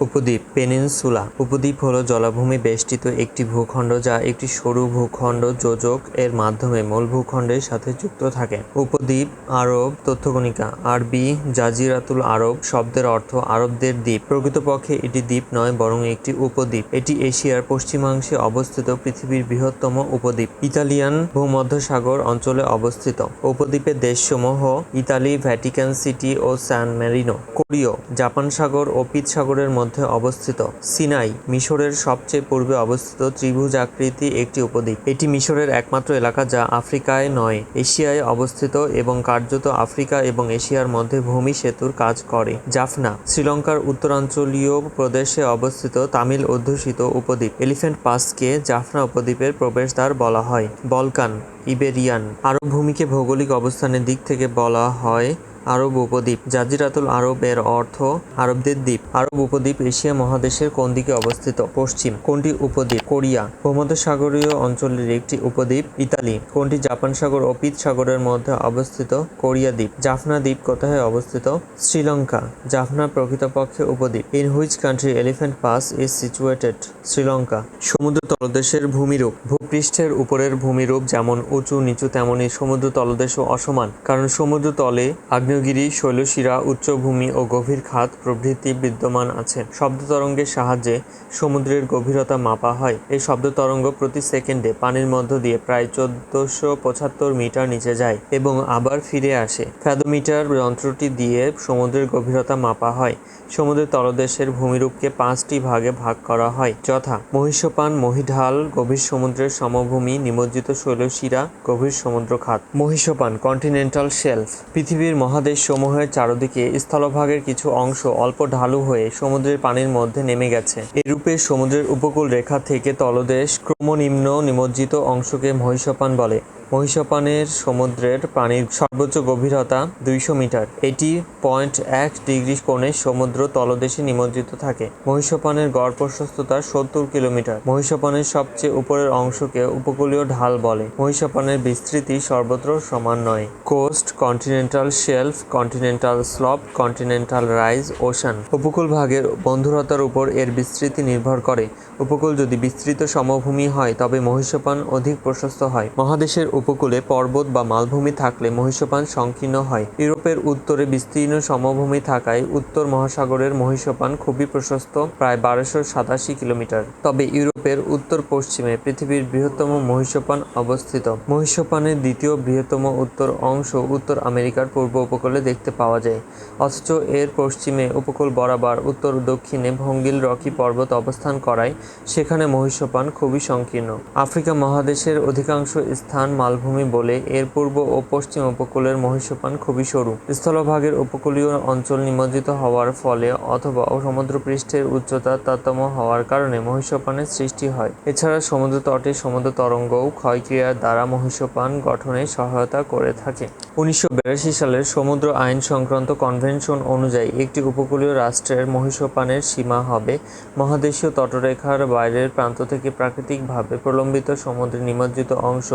উপদ্বীপ peninsula. উপদ্বীপ হলো জলাভূমি বেষ্টিত একটি ভূখণ্ড যা একটি সরু ভূখণ্ড যোজক এর মাধ্যমে মূল ভূখণ্ডের সাথে যুক্ত থাকে। উপদ্বীপ আরব তথ্যকণিকা। আরবি জাজিরাতুল আরব শব্দের অর্থ আরবদের দ্বীপ। প্রকৃতপক্ষে এটি দ্বীপ নয় বরং একটি উপদ্বীপ। এটি এশিয়ার পশ্চিমাংশে অবস্থিত পৃথিবীর বৃহত্তম উপদ্বীপ। ইতালিয়ান ভূমধ্যসাগর অঞ্চলে অবস্থিত। উপদ্বীপের দেশসমূহ ইতালি, ভ্যাটিকান সিটি ও সান মেরিনো। কোরীয় জাপান সাগর ও পিত সাগরের মধ্যে অবস্থিত। সিনাই মিশরের সবচেয়ে পূর্বে অবস্থিত ত্রিভুজাকৃতি একটি উপদ্বীপ। এটি মিশরের একমাত্র এলাকা যা আফ্রিকায় নয়, এশিয়ায় অবস্থিত এবং কার্যত আফ্রিকা এবং এশিয়ার মধ্যে ভূমি সেতুর কাজ করে। জাফনা শ্রীলঙ্কার উত্তরাঞ্চলীয় প্রদেশে অবস্থিত তামিল অধ্যুষিত উপদ্বীপ। এলিফ্যান্ট পাসকে জাফনা উপদ্বীপের প্রবেশদ্বার বলা হয়। বলকান ইবেরিয়ান আরব ভূমিকে ভৌগোলিক অবস্থানের দিক থেকে বলা হয় আরব উপদ্বীপ। জাজিরাতুল আরব এর অর্থ আরবদের দ্বীপ। আরব উপদ্বীপ এশিয়া মহাদেশের কোন দিকে অবস্থিত? পশ্চিম। কোনটি উপদ্বীপ? কোরিয়া ভূমধ্যসাগরীয় অঞ্চলের একটি উপদ্বীপ। ইতালি কোনটি জাপান সাগর ও পিত সাগরের মধ্যে অবস্থিত? কোরিয়া দ্বীপ। জাফনা দ্বীপ কোথায় অবস্থিত? শ্রীলঙ্কা। জাফনা প্রকৃতপক্ষে উপদ্বীপ। In which country Elephant Pass is situated? Sri Lanka. সমুদ্র তলদেশের ভূমিরূপ। ভূপৃষ্ঠের উপরের ভূমিরূপ যেমন উঁচু নিচু তেমনি সমুদ্র তলদেশও অসমান, কারণ সমুদ্র তলে আগ্নেয়গিরি, শৈলশিরা, উচ্চভূমি ও গভীর খাত প্রভৃতি বিদ্যমান আছে। শব্দ তরঙ্গের সাহায্যে সমুদ্রের গভীরতা মাপা হয়। এই শব্দ তরঙ্গ প্রতি সেকেন্ডে পানির মধ্য দিয়ে প্রায় 1475 মিটার নিচে যায় এবং আবার ফিরে আসে। ফ্যাদোমিটার যন্ত্রটি দিয়ে সমুদ্রের গভীরতা মাপা হয়। সমুদ্রের তলদেশের ভূমিরূপকে 5টি ভাগে ভাগ করা হয়, যথা মহীসোপান, মহীঢাল, গভীর সমুদ্রের সমভূমি, নিমজ্জিত শৈলশিরা, গভীর সমুদ্র খাত। মহীসোপান কন্টিনেন্টাল শেলফ। পৃথিবীর মহাদেশ সমূহের চারদিকে স্থলভাগের কিছু অংশ অল্প ঢালু হয়ে সমুদ্রের পানির মধ্যে নেমে গেছে। এরূপে সমুদ্রের উপকূল রেখা থেকে তলদেশ ক্রমনিম্ন নিমজ্জিত অংশকে মহীসোপান বলে। মহীসোপানের সমুদ্রের পানির সর্বোচ্চ গভীরতা 200 মিটার। এটি 0.1 ডিগ্রি কোণে সমুদ্র তলদেশে নিমজ্জিত থাকে। মহীসোপানের গড় প্রশস্ততা 70 কিলোমিটার। মহীসোপানের সবচেয়ে উপরের অংশকে উপকূলীয় ঢাল বলে। মহীসোপানের বিস্তৃতি সর্বত্র সমান নয়। Coast, continental shelf, continental slope, continental rise, ocean. উপকূল ভাগের বন্ধুরতার উপর এর বিস্তৃতি নির্ভর করে। উপকূল যদি বিস্তৃত সমভূমি হয় তবে মহীসোপান অধিক প্রশস্ত হয়। মহাদেশের উপকূলে পর্বত বা মালভূমি থাকলে মহীসোপান সংকীর্ণ হয়। ইউরোপের উত্তরে বিস্তীর্ণ সমভূমি থাকায় উত্তর মহাসাগরের মহীসোপান খুবই প্রশস্ত, প্রায় 1287 কিলোমিটার। তবে ইউরোপের উত্তর পশ্চিমে পৃথিবীর বৃহত্তম মহীসোপান অবস্থিত। মহীসোপানের দ্বিতীয় বৃহত্তম উত্তর অংশ উত্তর আমেরিকার পূর্ব উপকূলে দেখতে পাওয়া যায়, অথচ এর পশ্চিমে উপকূল বরাবর উত্তর দক্ষিণে ভঙ্গিল রকি পর্বত অবস্থান করায় সেখানে মহীসোপান খুবই সংকীর্ণ। আফ্রিকা মহাদেশের অধিকাংশ স্থান মালভূমি বলে এর পূর্ব ও পশ্চিম উপকূলের মহীসোপান খুবই সরু। স্থলভাগের উপকূলীয় অঞ্চল নিমজ্জিত হওয়ার ফলে অথবা সমুদ্রপৃষ্ঠের উচ্চতা তারতম্য হওয়ার কারণে মহীসোপানের সৃষ্টি হয়। এছাড়া সমুদ্র তটে সমুদ্র তরঙ্গও ক্ষয়ক্রিয়ার দ্বারা মহীসোপান গঠনে সহায়তা করে থাকে। 1982 সালের সমুদ্র আইন সংক্রান্ত কনভেনশন অনুযায়ী একটি উপকূলীয় রাষ্ট্রের মহীসোপানের সীমা হবে মহাদেশীয় তটরেখার বাইরের প্রান্ত থেকে প্রাকৃতিকভাবে প্রলম্বিত সমুদ্রে নিমজ্জিত অংশ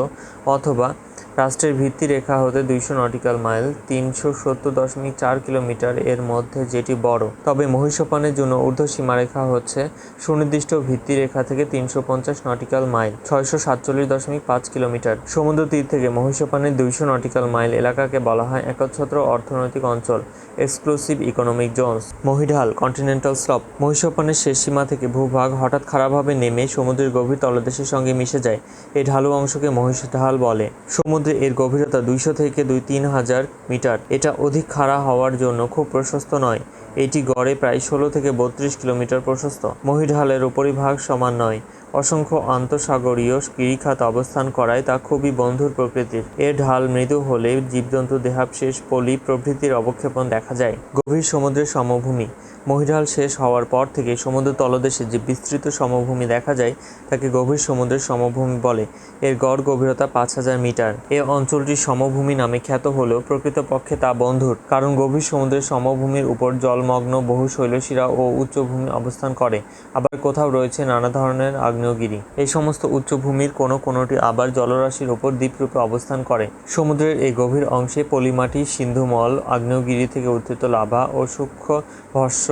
অথবা রাষ্ট্রের ভিত্তি রেখা হতে 200 নটিক্যাল মাইল 370.4 কিলোমিটার এর মধ্যে যেটি বড়। তবে মহীসোপানের জন্য ঊর্ধ্ব সীমারেখা হচ্ছে সুনির্দিষ্ট ভিত্তি রেখা থেকে 350 নটিক্যাল মাইল 647.5 কিলোমিটার। সমুদ্র তীর থেকে মহীসোপানের 200 নটিক্যাল মাইল এলাকাকে বলা হয় একচ্ছত্র অর্থনৈতিক অঞ্চল, এক্সক্লুসিভ ইকোনমিক জোনস। মহীঢাল কন্টিনেন্টাল স্লপ। মহীসোপানের শেষ সীমা থেকে ভূভাগ হঠাৎ খাড়াভাবে নেমে সমুদ্রের গভীর তলদেশের সঙ্গে মিশে যায়। এই ঢালু অংশকে মহীঢাল বলে। সমুদ্রে এর গভীরতা 200 থেকে 3,000 মিটার। এটা অধিক খাড়া হওয়ার জন্য খুব প্রশস্ত নয়। এটি গড়ে প্রায় 16 থেকে 32 কিলোমিটার প্রশস্ত। মহীঢালের উপরিভাগ সমান নয়। অসংখ্য আন্তঃসাগরীয় গিরিখাত অবস্থান করায় তা খুবই বন্ধুর প্রকৃতির। এর ঢাল মৃদু হলে জীবজন্তু, দেহাবশেষ, পলি প্রভৃতির অবক্ষেপণ দেখা যায়। গভীর সমুদ্রের সমভূমি। মহীঢাল শেষ হওয়ার পর থেকে সমুদ্র তলদেশে যে বিস্তৃত সমভূমি দেখা যায় তাকে গভীর সমুদ্রের সমভূমি বলে। এর গড় গভীরতা 5000 মিটার। এ অঞ্চলটি সমভূমি নামে খ্যাত হলেও প্রকৃতপক্ষে তা বন্ধুর, কারণ গভীর সমুদ্রের সমভূমির উপর জলমগ্ন বহু শৈলশিরা ও উচ্চভূমি অবস্থান করে। আবার কোথাও রয়েছে নানা ধরনের আগ্নেয়গিরি। এই সমস্ত উচ্চভূমির কোনোটি আবার জলরাশির উপর দ্বীপরূপে অবস্থান করে। সমুদ্রের এই গভীর অংশে পলিমাটি, সিন্ধুমল, আগ্নেয়গিরি থেকে উত্থিত লাভা ও সূক্ষ্ম ভস্ম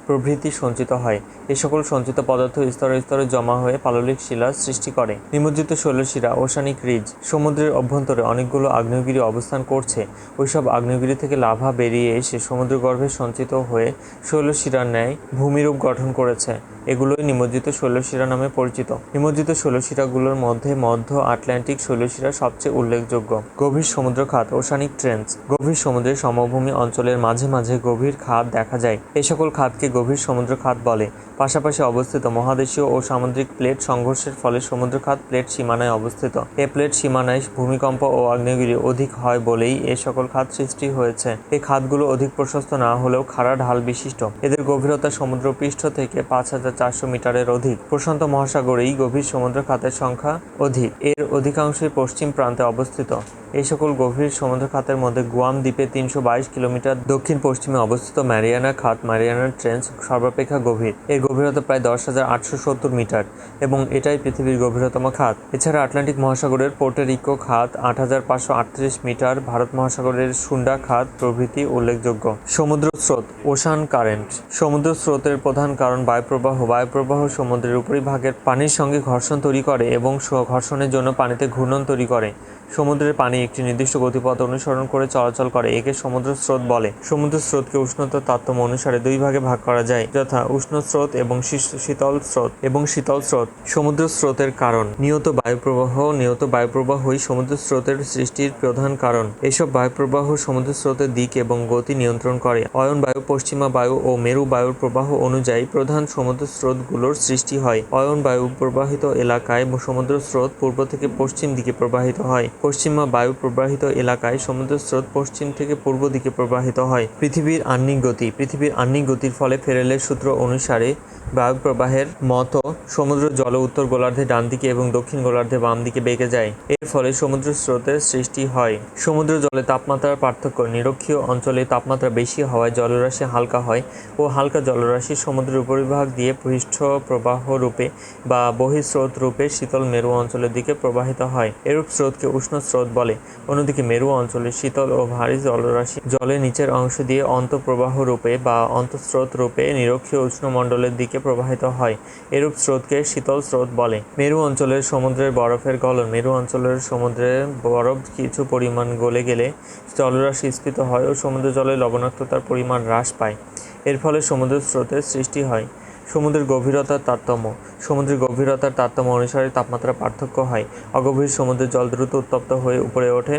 প্রভৃতি সঞ্চিত হয়। এ সকল সঞ্চিত পদার্থ স্তরে স্তরে জমা হয়ে পাললিক শিলার সৃষ্টি করে। নিমজ্জিত শৈলশিরা ওশানিক রিজ। সমুদ্রের অভ্যন্তরে অনেকগুলো আগ্নেয়গিরি অবস্থান করছে। ওইসব আগ্নেয়গিরি থেকে লাভা বেরিয়ে এসে সমুদ্রগর্ভে সঞ্চিত হয়ে শৈলশিরার ন্যায় ভূমিরূপ গঠন করেছে। এগুলোই নিমজ্জিত শৈলশিরা নামে পরিচিত। নিমজ্জিত শৈলশিরাগুলোর মধ্যে মধ্য আটলান্টিক শৈলশিরা সবচেয়ে উল্লেখযোগ্য। গভীর সমুদ্র খাত ওশানিক ট্রেন্চ। গভীর সমুদ্রের সমভূমি অঞ্চলের মাঝে মাঝে গভীর খাত দেখা যায়। এই সকল খাতকে গভীর সমুদ্র খাত বলে। পাশাপাশি অবস্থিত মহাদেশীয় ও সামুদ্রিক প্লেট সংঘর্ষের ফলে সমুদ্র খাত প্লেট সীমানায় অবস্থিত। এ প্লেট সীমানায় ভূমিকম্প ও আগ্নেয়গিরি অধিক হয় বলেই এ সকল খাত সৃষ্টি হয়েছে। এই খাতগুলো অধিক প্রশস্ত না হলেও খাড়া ঢাল বিশিষ্ট। এদের গভীরতা সমুদ্রপৃষ্ঠ থেকে 5400 মিটারের অধিক। প্রশান্ত মহাসাগরেই গভীর সমুদ্র খাতের সংখ্যা অধিক। এর অধিকাংশই পশ্চিম প্রান্তে অবস্থিত। এই সকল গভীর সমুদ্র খাতের মধ্যে গুয়াম দ্বীপে 322 কিলোমিটার দক্ষিণ পশ্চিমে অবস্থিত ম্যারিয়ানা খাত ম্যারিয়ানা ট্রেঞ্চ সর্বাপেক্ষা গভীর। এর গভীরতা প্রায় 10,870 মিটার এবং এটাই পৃথিবীর গভীরতম খাত। এছাড়া আটলান্টিক মহাসাগরের পোর্টোরিকো খাত 8,538 মিটার, ভারত মহাসাগরের সুন্ডা খাত প্রভৃতি উল্লেখযোগ্য। সমুদ্র স্রোত ওশান কারেন্ট। সমুদ্র স্রোতের প্রধান কারণ বায়ুপ্রবাহ। বায়ুপ্রবাহ সমুদ্রের উপরিভাগের পানির সঙ্গে ঘর্ষণ তৈরি করে এবং ঘর্ষণের জন্য পানিতে ঘূর্ণন তৈরি করে। সমুদ্রের পানি একটি নির্দিষ্ট গতিপথ অনুসরণ করে চলাচল করে। একে সমুদ্র স্রোত বলে। সমুদ্র স্রোতকে উষ্ণতার তারতম্য অনুসারে দুই ভাগে ভাগ করা যায়, যথা উষ্ণ স্রোত এবং শীতল স্রোত। সমুদ্র স্রোতের কারণ। নিয়ত বায়ুপ্রবাহ। নিয়ত বায়ুপ্রবাহই সমুদ্র স্রোতের সৃষ্টির প্রধান কারণ। এসব বায়ুপ্রবাহ সমুদ্র স্রোতের দিক এবং গতি নিয়ন্ত্রণ করে। অয়ন বায়ু, পশ্চিমা বায়ু ও মেরু বায়ুর প্রবাহ অনুযায়ী প্রধান সমুদ্র স্রোতগুলোর সৃষ্টি হয়। অয়ন বায়ু প্রবাহিত এলাকায় সমুদ্র স্রোত পূর্ব থেকে পশ্চিম দিকে প্রবাহিত হয়। পশ্চিমা বায়ু প্রবাহিত এলাকায় সমুদ্র স্রোত পশ্চিম থেকে পূর্ব দিকে প্রবাহিত হয়। পৃথিবীর আহ্নিক গতি। পৃথিবীর আহ্নিক গতির ফলে ফেরেলের সূত্র অনুসারে বায়ু প্রবাহের মতো সমুদ্র জল উত্তর গোলার্ধে ডান দিকে এবং দক্ষিণ গোলার্ধে বাম দিকে বেঁকে যায়। এর ফলে সমুদ্র স্রোতের সৃষ্টি হয়। সমুদ্র জলে তাপমাত্রার পার্থক্য। নিরক্ষীয় অঞ্চলে তাপমাত্রা বেশি হওয়ায় জলরাশি হালকা হয় ও হালকা জলরাশি সমুদ্রের উপরিভাগ দিয়ে পৃষ্ঠ প্রবাহ রূপে বা বহিঃস্রোত রূপে শীতল মেরু অঞ্চলের দিকে প্রবাহিত হয়। এরূপ স্রোতকে উষ্ণ স্রোত বলে। অন্যদিকে মেরু অঞ্চলে শীতল ও ভারী জলরাশি জলের নিচের অংশ দিয়ে অন্তঃপ্রবাহ রূপে বা অন্তঃস্রোত রূপে নিরক্ষীয় উষ্ণমণ্ডলের দিকে প্রবাহিত হয়। এরূপ স্রোতকে শীতল স্রোত বলে। মেরু অঞ্চলের সমুদ্রের বরফের গলন। মেরু অঞ্চলের সমুদ্রের বরফ কিছু পরিমাণ গলে গেলে জলরাশি স্ফীত হয় ও সমুদ্র জলে লবণাক্ততার পরিমাণ হ্রাস পায়। এর ফলে সমুদ্র স্রোতের সৃষ্টি হয়। সমুদ্রের গভীরতার তারতম্য। সমুদ্রের গভীরতার তারতম্য অনুসারে তাপমাত্রা পার্থক্য হয়। অগভীর সমুদ্রের জল দ্রুত উত্তপ্ত হয়ে উপরে ওঠে,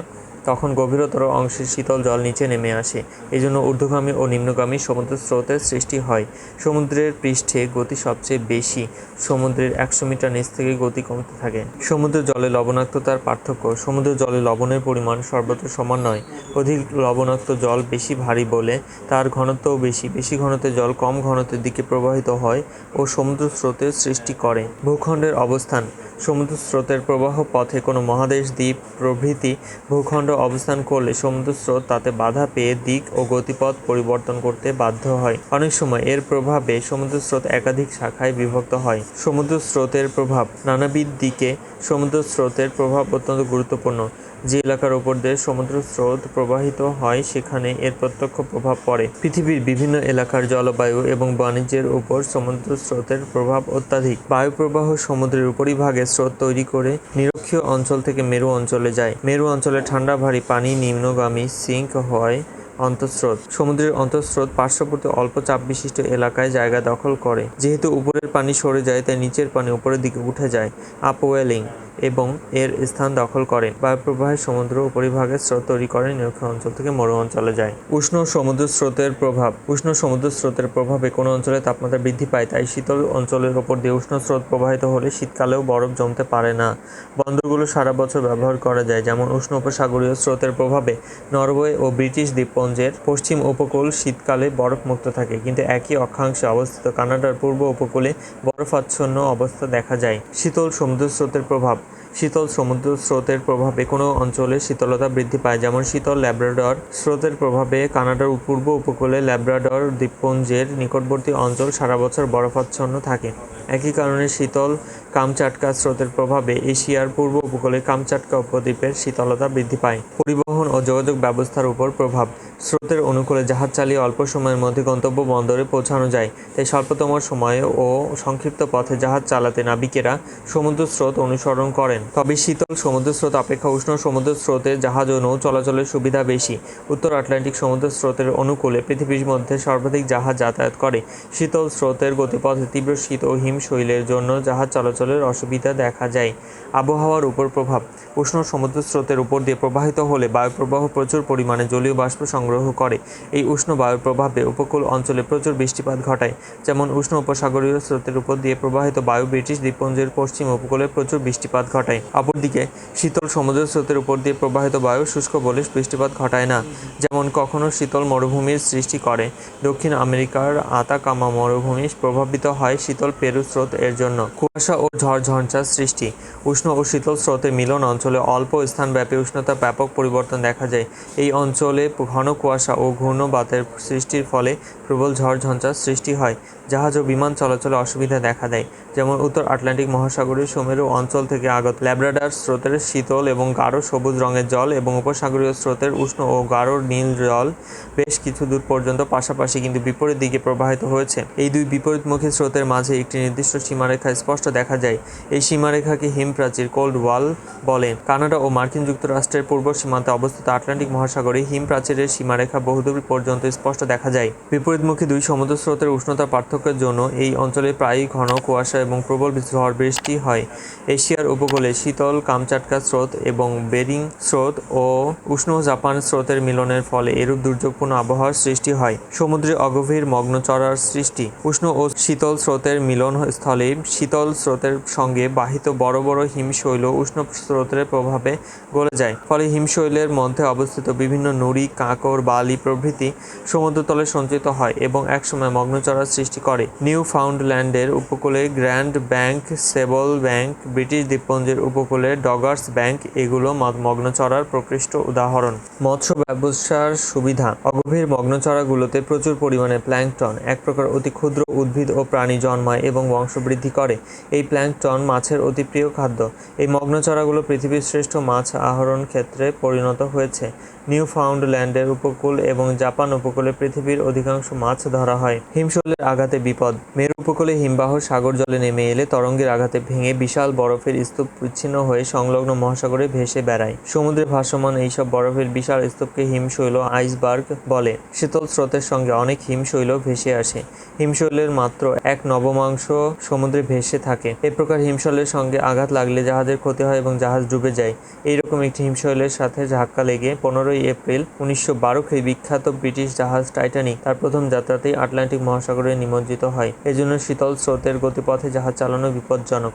তখন গভীরতর অংশের শীতল জল নিচে নেমে আসে। এই জন্য ঊর্ধ্বগামী ও নিম্নগামী সমুদ্র স্রোতের সৃষ্টি হয়। সমুদ্রের পৃষ্ঠে গতি সবচেয়ে বেশি। সমুদ্রের 100 মিটার নিচ থেকে গতি কমতে থাকে। সমুদ্রের জলে লবণাক্ততার পার্থক্য। সমুদ্রের জলে লবণের পরিমাণ সর্বত্র সমান নয়। অধিক লবণাক্ত জল বেশি ভারী বলে তার ঘনত্বও বেশি। বেশি ঘনত্বের জল কম ঘনত্বের দিকে প্রবাহিত হয় ও সমুদ্র স্রোতের সৃষ্টি করে। ভূখণ্ডের অবস্থান। সমুদ্র স্রোতের প্রবাহ পথে কোনো মহাদেশ, দ্বীপ প্রভৃতি ভূখণ্ড অবস্থান করলে সমুদ্র স্রোত তাতে বাধা পেয়ে দিক ও গতিপথ পরিবর্তন করতে বাধ্য হয়। অনেক সময় এর প্রভাবে সমুদ্র স্রোত একাধিক শাখায় বিভক্ত হয়। সমুদ্র স্রোতের প্রভাব। নানাবিধ দিকে সমুদ্র স্রোতের প্রভাব অত্যন্ত গুরুত্বপূর্ণ। যে এলাকার উপর দিয়ে সমুদ্র স্রোত প্রবাহিত হয় সেখানে এর প্রত্যক্ষ প্রভাব পড়ে। পৃথিবীর বিভিন্ন এলাকার জলবায়ু এবং বাণিজ্যের উপর সমুদ্র স্রোতের প্রভাব অত্যাধিক। বায়ুপ্রবাহ সমুদ্রের উপরিভাগে স্রোত তৈরি করে নিরক্ষীয় অঞ্চল থেকে মেরু অঞ্চলে যায়। মেরু অঞ্চলে ঠান্ডা ভারী পানি নিম্নগামী সিঙ্ক হয় অন্তঃস্রোত। সমুদ্রের অন্তঃস্রোত পার্শ্ববর্তী অল্প চাপ বিশিষ্ট এলাকায় জায়গা দখল করে। যেহেতু উপরের পানি সরে যায় তাই নিচের পানি উপরের দিকে উঠে যায়, আপওয়েলিং, এবং এর স্থান দখল করে। বায়ুপ্রবাহের সমুদ্র উপরিভাগে স্রোত তৈরি করে নিরক্ষীয় অঞ্চল থেকে মরু অঞ্চলে যায়। উষ্ণ সমুদ্র স্রোতের প্রভাব। উষ্ণ সমুদ্র স্রোতের প্রভাবে কোনো অঞ্চলে তাপমাত্রা বৃদ্ধি পায়, তাই শীতল অঞ্চলের ওপর দিয়ে উষ্ণ স্রোত প্রবাহিত হলে শীতকালেও বরফ জমতে পারে না। বন্দরগুলো সারা বছর ব্যবহার করা যায়, যেমন উষ্ণ উপসাগরীয় স্রোতের প্রভাবে নরওয়ে ও ব্রিটিশ দ্বীপপুঞ্জের পশ্চিম উপকূল শীতকালে বরফমুক্ত থাকে, কিন্তু একই অক্ষাংশে অবস্থিত কানাডার পূর্ব উপকূলে বরফাচ্ছন্ন অবস্থা দেখা যায়। শীতল সমুদ্র স্রোতের প্রভাব। শীতল সমুদ্র স্রোতের প্রভাবে কোনো অঞ্চলে শীতলতা বৃদ্ধি পায়, যেমন শীতল ল্যাব্রাডর স্রোতের প্রভাবে কানাডার পূর্ব উপকূলে ল্যাব্রাডর দ্বীপপুঞ্জের নিকটবর্তী অঞ্চল সারা বছর বরফাচ্ছন্ন থাকে। একই কারণে শীতল কামচাটকা স্রোতের প্রভাবে এশিয়ার পূর্ব উপকূলে কামচাটকা উপদ্বীপের শীতলতা বৃদ্ধি পায়। পরিবহন ও যোগাযোগ ব্যবস্থার উপর প্রভাব। স্রোতের অনুকূলে জাহাজ চালিয়ে অল্প সময়ের মধ্যে গন্তব্য বন্দরে পৌঁছানো যায়, তাই স্বল্পতম সময়ে ও সংক্ষিপ্ত পথে জাহাজ চালাতে নাবিকেরা সমুদ্র স্রোত অনুসরণ করেন। তবে শীতল সমুদ্র স্রোত অপেক্ষা উষ্ণ সমুদ্র স্রোতে জাহাজ ও নৌ চলাচলের সুবিধা বেশি। উত্তর আটলান্টিক সমুদ্র স্রোতের অনুকূলে পৃথিবীর মধ্যে সর্বাধিক জাহাজ যাতায়াত করে। শীতল স্রোতের গতিপথে তীব্র শীত ও হিমশৈলের জন্য জাহাজ চলাচলের অসুবিধা দেখা যায়। আবহাওয়ার উপর প্রভাব। উষ্ণ সমুদ্র স্রোতের উপর দিয়ে প্রবাহিত হলে বায়ুপ্রবাহ প্রচুর পরিমাণে জলীয় বাষ্প সংগ্রহ করে। এই উষ্ণ বায়ুর প্রভাবে উপকূল অঞ্চলে প্রচুর বৃষ্টিপাত ঘটায়। যেমন উষ্ণ উপসাগরীয় স্রোতের উপর দিয়ে প্রবাহিত বায়ু ব্রিটিশ দ্বীপপুঞ্জের পশ্চিম উপকূলে প্রচুর বৃষ্টিপাত ঘটায়। অপরদিকে শীতল সমুদ্র স্রোতের উপর দিয়ে প্রবাহিত বায়ু শুষ্ক বলে বৃষ্টিপাত ঘটায় না, যেমন কখনো শীতল মরুভূমির সৃষ্টি করে। দক্ষিণ আমেরিকার আতাকামা মরুভূমি প্রভাবিত হয় শীতল পেরু স্রোত এর জন্য। কুয়াশা ও ঝড়ঝঞ্ঝার সৃষ্টি। উষ্ণ ও শীতল স্রোতের মিলন অঞ্চলে অল্প স্থানব্যাপী উষ্ণতার ব্যাপক পরিবর্তন দেখা যায়। এই অঞ্চলে ঘন কুয়াশা ও ঘূর্ণবাতের সৃষ্টির ফলে প্রবল ঝড়ঝঞ্ঝার সৃষ্টি হয়। জাহাজ ও বিমান চলাচলে অসুবিধা দেখা দেয়, যেমন উত্তর আটলান্টিক মহাসাগরীয় সুমেরু অঞ্চল থেকে আগত ল্যাব্রাডর স্রোতের শীতল এবং গাঢ় সবুজ রঙের জল এবং উপসাগরীয় স্রোতের উষ্ণ ও গাঢ় নীল জল বেশ কিছু দূর পর্যন্ত পাশাপাশি কিন্তু বিপরীত দিকে প্রবাহিত হয়েছে। এই দুই বিপরীতমুখী স্রোতের মাঝে একটি নির্দিষ্ট সীমারেখা স্পষ্ট দেখা যায়। এই সীমারেখাকে হিমপ্রাচীর কোল্ড ওয়াল বলে। কানাডা ও মার্কিন যুক্তরাষ্ট্রের পূর্ব সীমান্তে অবস্থিত আটলান্টিক মহাসাগরে হিমপ্রাচীরের সীমারেখা বহুদূর পর্যন্ত স্পষ্ট দেখা যায়। বিপরীতমুখী দুই সমুদ্র স্রোতের উষ্ণতার পার্থক্যের জন্য এই অঞ্চলে প্রায়ই ঘন কুয়াশা এবং প্রবল ঝড় বৃষ্টি হয়। এশিয়ার উপকূলে শীতল কামচাটকা স্রোত এবং বেরিং স্রোত ও উষ্ণ জাপান স্রোতের মিলনের ফলে এরূপ দুর্যোগপূর্ণ আবহাওয়ার সৃষ্টি হয়। সমুদ্রে অগভীর মগ্নচড়ার সৃষ্টি। উষ্ণ ও শীতল স্রোতের মিলন স্থলে শীতল স্রোতের সঙ্গে বাহিত বড় বড় হিমশৈল উষ্ণ স্রোতের প্রভাবে গলে যায়। ফলে হিমশৈলের মধ্যে অবস্থিত বিভিন্ন নুড়ি, কাঁকড়, বালি প্রভৃতি সমুদ্রতলে সঞ্চিত হয় এবং একসময় মগ্নচড়ার সৃষ্টি করে। নিউ ফাউন্ডল্যান্ডের উপকূলে গ্র্যান্ড ব্যাংক, সেবল ব্যাংক, ব্রিটিশ দ্বীপপুঞ্জের উপকূলে ডগার্স ব্যাংক এগুলো মগ্নচড়ার প্রকৃষ্ট উদাহরণ। মৎস্য ব্যবসার সুবিধা। অগভীর মগ্নচড়াগুলোতে প্রচুর পরিমাণে প্ল্যাঙ্কটন, এক প্রকার অতি ক্ষুদ্র উদ্ভিদ ও প্রাণী জন্মায় এবং বংশবৃদ্ধি করে। এই প্ল্যাঙ্কটন মাছের অতি প্রিয় খাদ্য। এই মগ্নচড়াগুলো পৃথিবীর শ্রেষ্ঠ মাছ আহরণ ক্ষেত্রে পরিণত হয়েছে। নিউ ফাউন্ডল্যান্ডের উপকূল এবং জাপান উপকূলে পৃথিবীর অধিকাংশ মাছ ধরা হয়। হিমশৈলের আঘাতে বিপদ। মেরু উপকূলে হিমবাহ সাগর জলে নেমে এলে তরঙ্গের আঘাতে ভেঙে বিশাল বরফের স্তূপ বিচ্ছিন্ন হয়ে সংলগ্ন মহাসাগরে ভেসে বেড়ায়। সমুদ্রে ভাসমান এইসব বরফের বিশাল স্তূপকে হিমশৈল, আইসবার্গ বলে। শীতল স্রোতের সঙ্গে অনেক হিমশৈল ভেসে আসে। হিমশৈলের মাত্র এক নবমাংশ সমুদ্রে ভেসে থাকে। এ প্রকার হিমশৈলের সঙ্গে আঘাত লাগলে জাহাজের ক্ষতি হয় এবং জাহাজ ডুবে যায়। এইরকম একটি হিমশৈলের সাথে ধাক্কা লেগে 15 এপ্রিল 1912 বিখ্যাত ব্রিটিশ জাহাজ টাইটানিক তার প্রথম যাত্রাতেই আটলান্টিক মহাসাগরে নিমজ্জিত হয়। এজন্য শীতল স্রোতের গতিপথে জাহাজ চালানো বিপজ্জনক।